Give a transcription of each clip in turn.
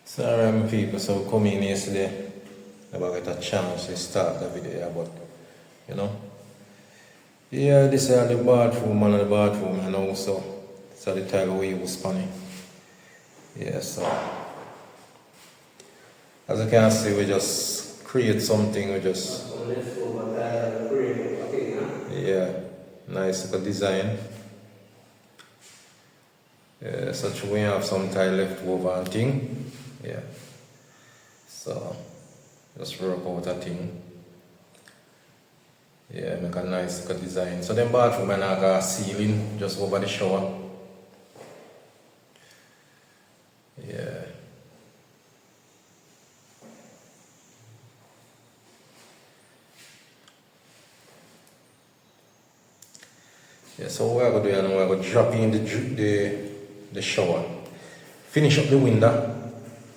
So alright my people, so come in yesterday about get a chance to start the video, but you know. Yeah, this is the bathroom and the bathroom and also so the tile we use funny. Yeah, so as you can see we just create something, we just yeah, nice little design. Yeah, such we have some tile left over and thing. Yeah. So just work out a thing. Yeah, make a nice little design. So then bathroom and I got a ceiling just over the shower. Yeah. Yeah, so what we're gonna do now, we're gonna drop in the shower. Finish up the window.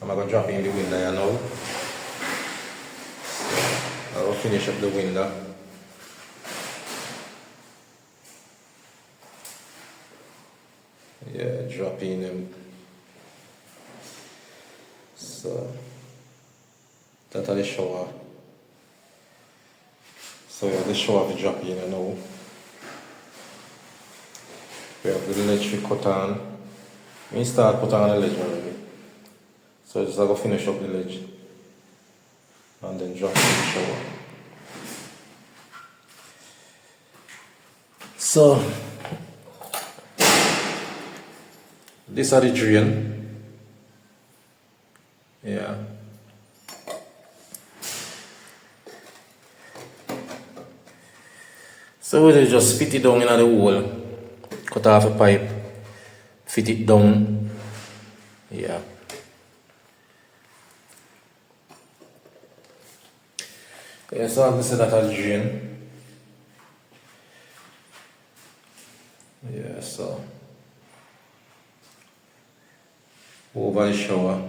I'm gonna drop in the window here now. So I will finish up the window. Yeah, drop in them. So that's the shower. So yeah, the shower we drop in now. We have the ledge we cut on. We start put on the ledge already. So just gonna finish up the ledge and then drop in the shower. So these are the drain. Yeah. So we just fit it down in the hole. Cut off a pipe, fit it down. Yeah. Yeah, so I'm say that as drain. Yeah, so over the shower.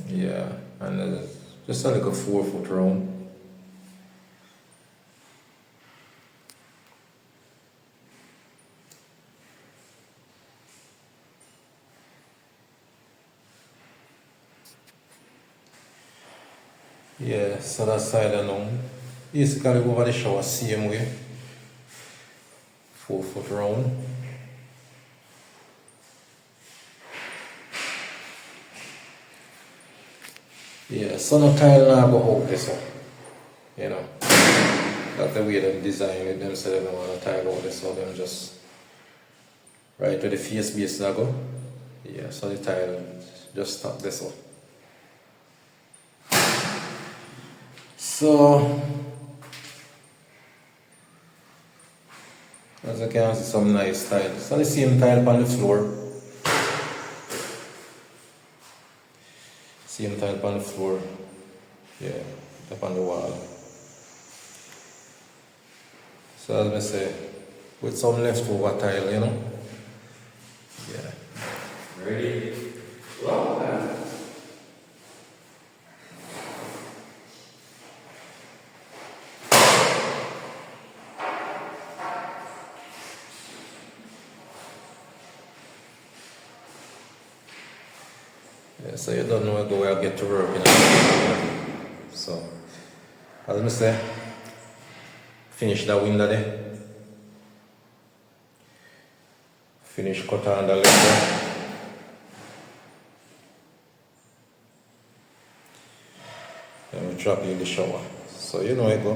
Yeah, and just like a 4-foot round. Yeah, so that side alone. Basically over the shower same way. 4-foot round. Yeah, so no tile now go out this one. You know. That's the way they design it. Them say they don't want to tile out this, so them just right to the face base now go. Yeah, so the tile just stop this one. So as you can see, some nice tile. So the same tile on the floor. Same tile on the floor. Yeah, up on the wall. So as I say, with some leftover tile, you know. Yeah. Ready? Well, yeah, so you don't know where I get to work, you know. So, as I say, finish that window there. Finish cut on the left. And we drop in the shower. So you know it go.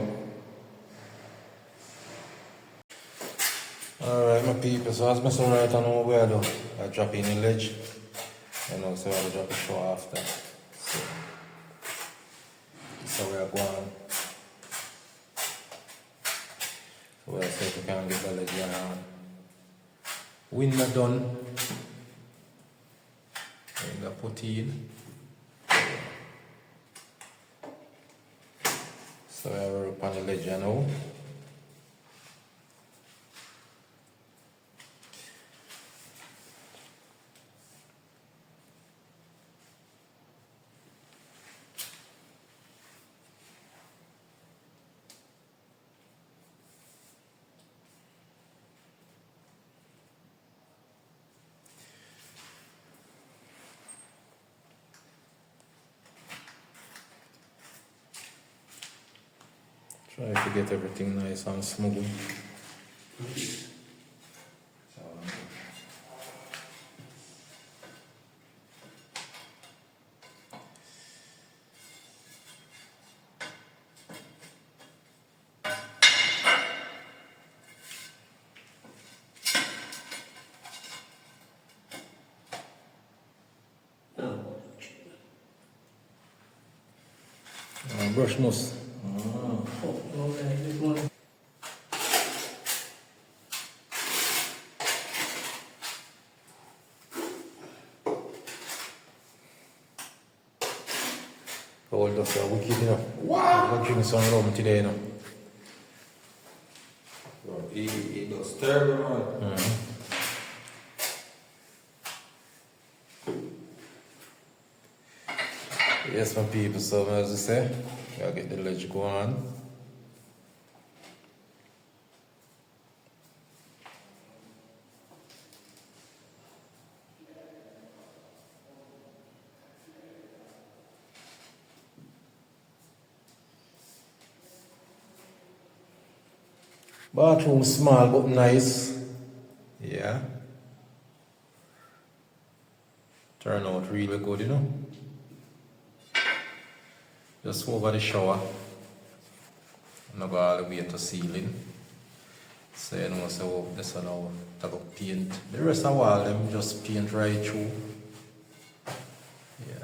Alright my people, so as I say right I know where I do. I drop in the ledge. And also I drop the shower after. So this is where I go on. So where I say we can get the ledge on. Window done. And I put in. So I will up on the ledge now. Try to get everything nice and smooth. Brush mousse. Hold up, you're wicked, you know. Wow! I'm drinking some rum today, you know. He does terrible, man. Yes, my people, so as I say, gotta get the ledge going. Bathroom small but nice. Yeah. Turn out really good, you know. Just over the shower. I'm not go all the way to ceiling. So you know, so this one now take up paint. The rest of the wall them just paint right through. Yeah.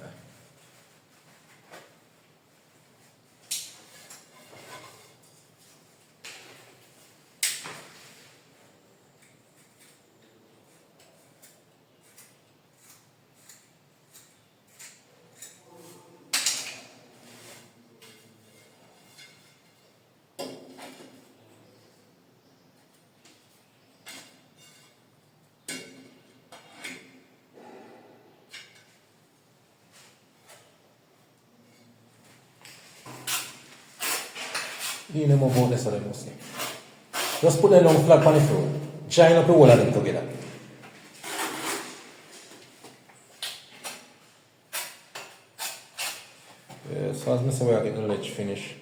You know more about this one, mostly. Just put them on flat on the floor. Join up all of them together. Yeah, so as I say, I get the ledge finish.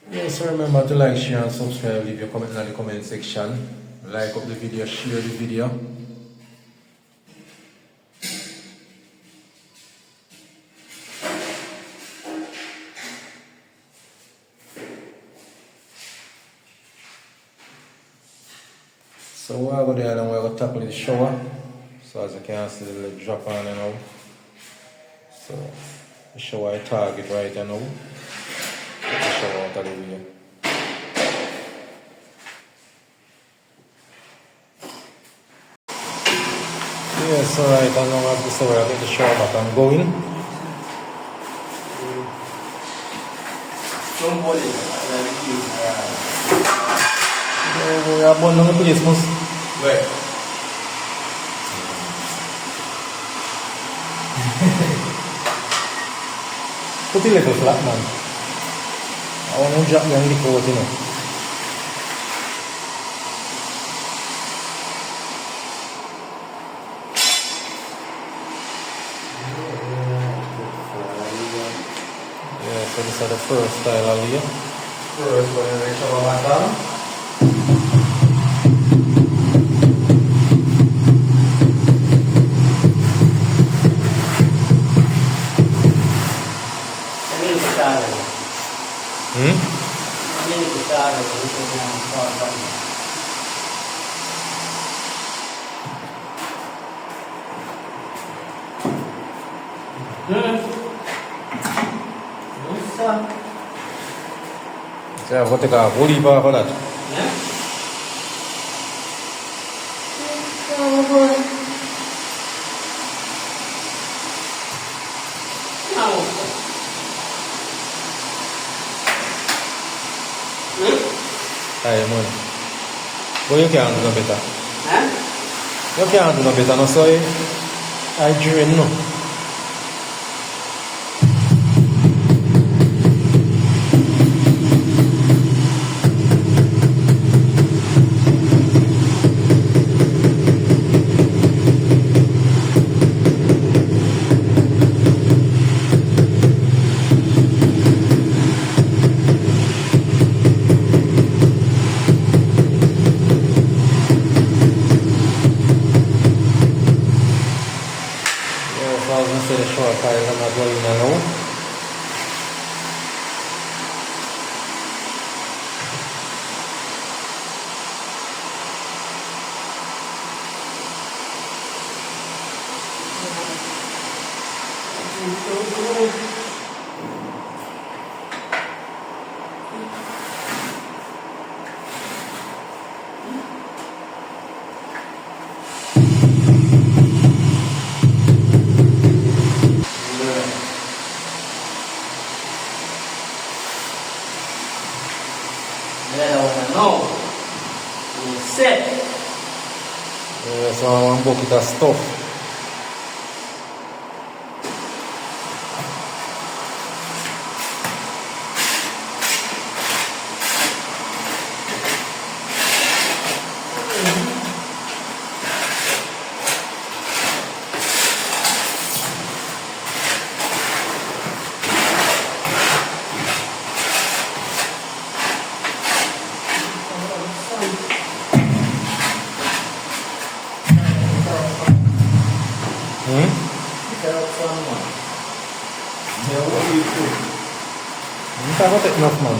Yes, remember to like, share and subscribe, leave your comment in the comment section. Like up the video, share the video. So we're going there and we're going to tackle the shower. So as you can see, the drop on now. So the shower I target right now. Get the shower out of the way. Yes, alright, and now as this way I get the shower back and going. Somebody, We are born on the place, most. where? Put it like a flat, man. I want to drop down the coat, you know. Yeah, so this is the first style of here. First, when I show my bottom. So I've got to go holy bar for that. Hmm? Tile money. But you can't do no better. Huh? You can't do no better, no, so I drain no. Yeah, so as I say, the short tiles are not going now. No. Set. Yeah, so I want bucket of stuff. Yeah, what do you think? You can't take enough, man.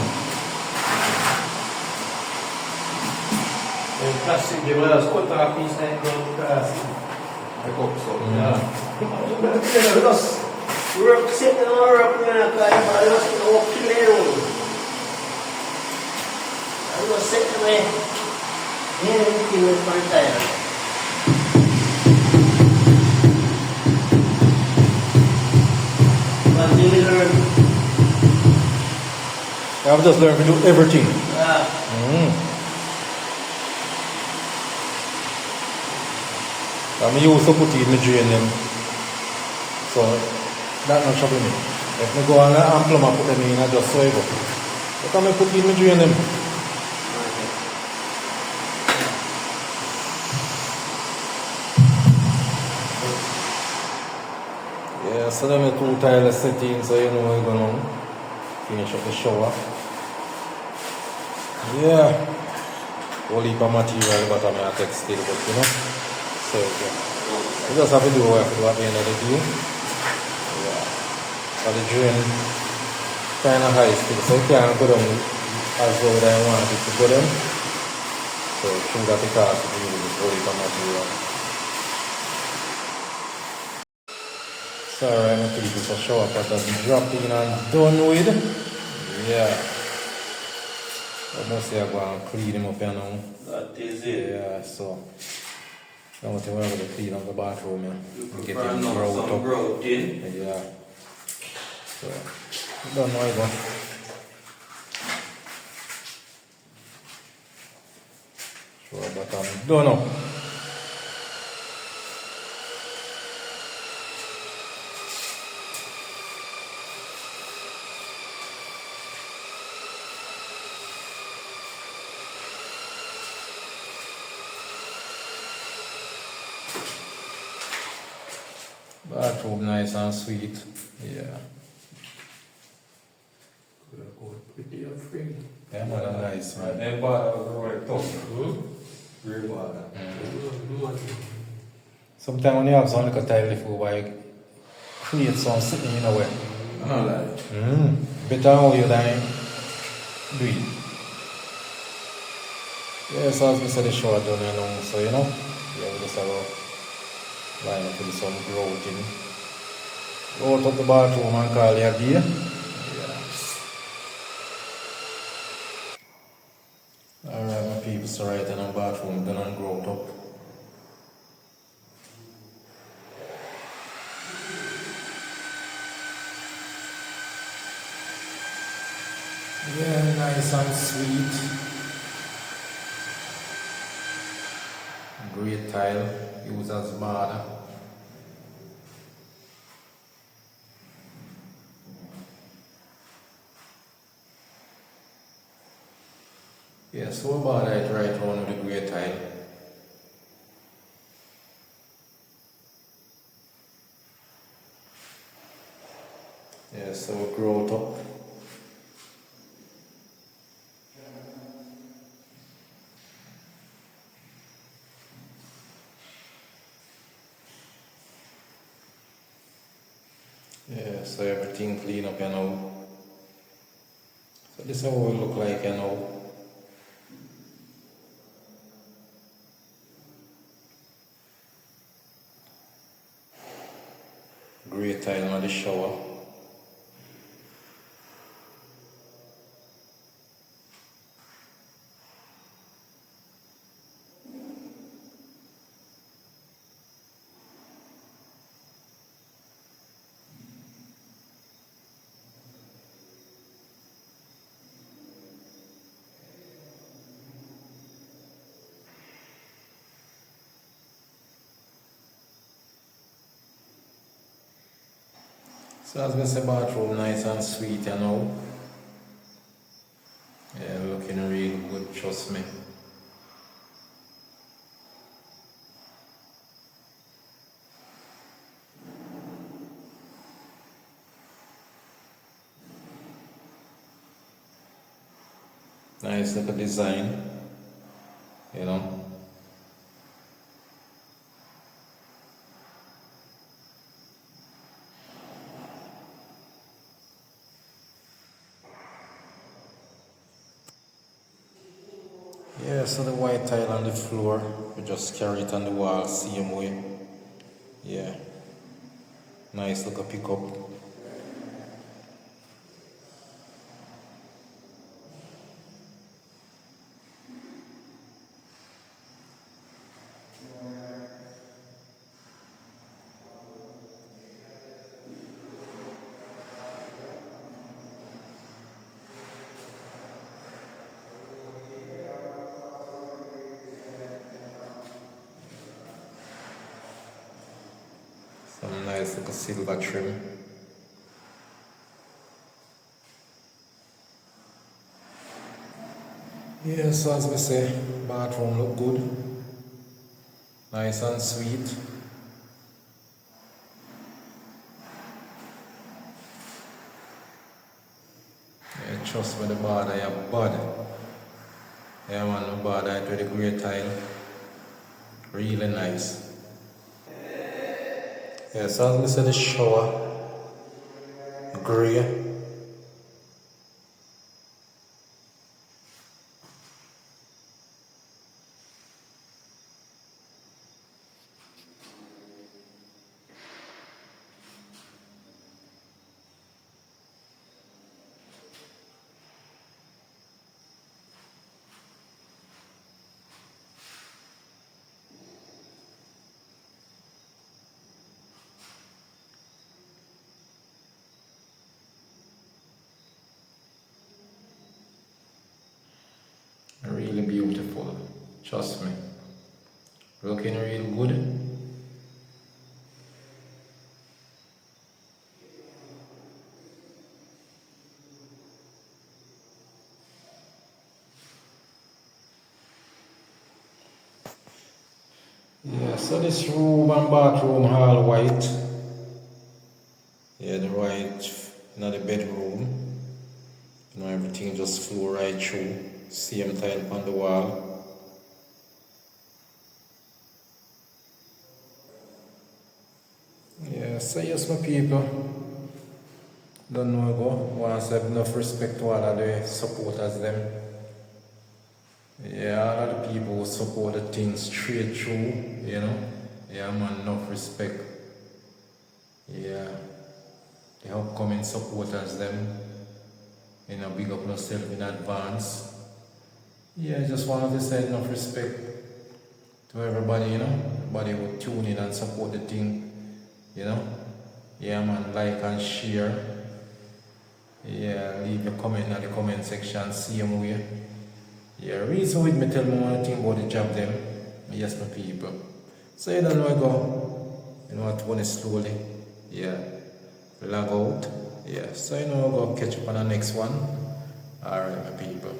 And plastic, they will just cut off piece like plastic. I hope so. Yeah. Just work, sit and work, man. I just walk clear. I was sitting away. Here, anything with my tire. But you will learn. You have just learned to do everything. I'm used to put it in my drain them. So that's not trouble me. If I go and plumb and put them in, I just so I go. But I'm put it in my drain them. Yeah, so them are two tiles setting, so you know we're gonna finish up the shower. Yeah. Whole heap of material but I'm gonna take still, but you know. So yeah. You just have to do what you have to do at the end of the day. Yeah. So the drain kinda high still, so you can't go down as low as I want it to go down. So through that it has to do with this whole heap of material. So alright, I'm gonna take this shower pot that's dropped in and done with. Yeah. Mostly I go and clean them up here now. That is it. Yeah, so now what we're going to clean up the bathroom and get Prefer them now grout some up. grout in. Yeah. So don't know I go. Sure, but don't know. Bathroom nice and sweet. Yeah. Pretty afraid. Yeah, man, nice man. And bother was right tough. Real bother. Sometimes when you have some little tile left over, you create some sitting in a way. I don't like. Better how you then do it. Yeah, so as I said, the shower done, you know, so you know, yeah, we just have a line up with some grouting. Go out of the bathroom and call it a day. Yeah. Alright, my people, so right in our bathroom, done and grout up. Yeah, nice and sweet. Grey tile used as border. Yeah, so we border it right around with the grey tile. Yeah, so we grow it up. Yeah, so everything clean up, you know. So this is how it look like, you know. Grey tile on the shower. So as we say, bathroom nice and sweet, you know. Yeah, looking real good, trust me. Nice little design, you know. Yeah, so the white tile on the floor, we just carry it on the wall, same way. Yeah, nice little pickup. Some nice little silver trim. Yeah, so as we say, bathroom look good, nice and sweet. Yeah, trust me, the border, yeah, bad. Yeah, man, the border it with the grey tile, really nice. Yeah, so as we say, the shower, grey. Really beautiful, trust me. Looking real good. Yeah, so this room and bathroom all white. Yeah, the white, not the bedroom. You know, everything just flow right through. Same tile on the wall. Yeah, so yes, my people. Don't know go. Once have enough respect to all of the supporters them. Yeah, all of the people who support the thing straight through, you know. Yeah, man, enough respect. Yeah. The upcoming supporters them. You know, big up yourself in advance. Yeah, I just wanted to say enough respect to everybody, you know. Everybody who tune in and support the thing, you know. Yeah, man, like and share. Yeah, leave your comment in the comment section, same way. Yeah, reason with me tell me one thing about the job them. Yes, my people. So you don't know I go. You know what one is slowly. Yeah. Log out. Yeah. So you know I go catch up on the next one. Alright, my people.